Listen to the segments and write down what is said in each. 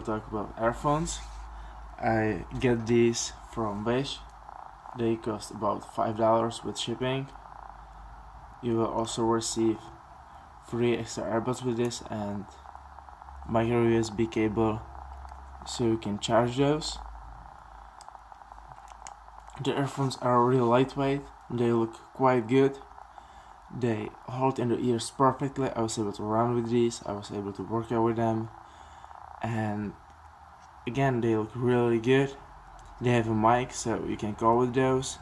will talk about earphones. I get these from Wish. They cost about $5 with shipping. You will also receive free extra earbuds with this and micro USB cable so you can charge those. The earphones are really lightweight, they look quite good. They hold in the ears perfectly. I was able to run with these, I was able to work out with them, and again they look really good. They have a mic so you can call with those.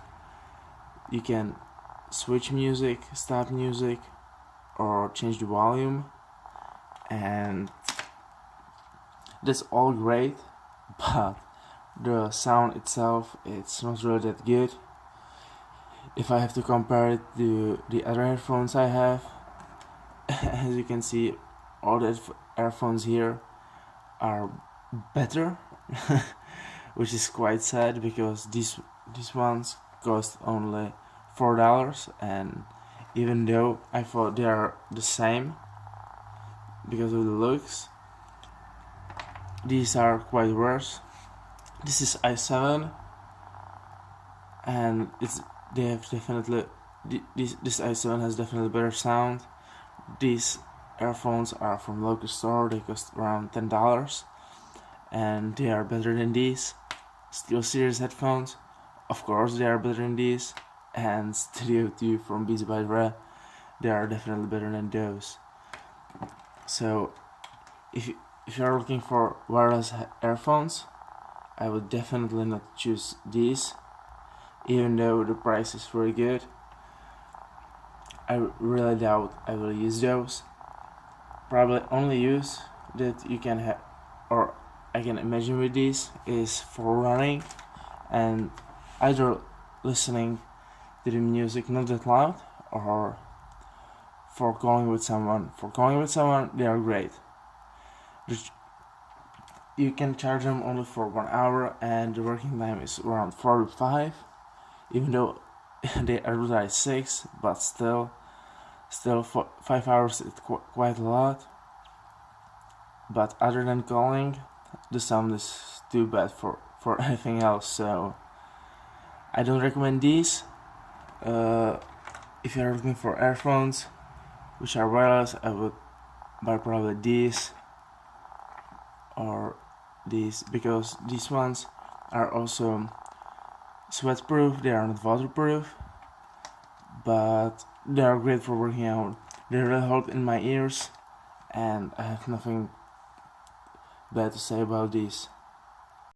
You can switch music, stop music, or change the volume, and that's all great, but the sound itself, it's not really that good. If I have to compare it to the other earphones I have, as you can see, all the earphones here are better, which is quite sad because these ones cost only $4, and even though I thought they are the same because of the looks, these are quite worse. This is i7, and this i7 has definitely better sound. These earphones are from local store. They cost around $10, and they are better than these. SteelSeries headphones, of course they are better than these, and Studio 2 from Beats by Dre, they are definitely better than those. So if you are looking for wireless earphones, I would definitely not choose these, even though the price is very good. I really doubt I will use those. Probably only use that you can have, or I can imagine with these, is for running and either listening to the music not that loud, or for calling with someone. For calling with someone, they are great. You can charge them only for 1 hour, and the working time is around 4 to 5. Even though they advertise 6, but still 5 hours is quite a lot. But other than calling, the sound is too bad for anything else, so I don't recommend these. If you're looking for earphones which are wireless, I would buy probably these or these, because these ones are also sweat proof. They are not waterproof, but they are great for working out. They really hold in my ears, and I have nothing bad to say about these.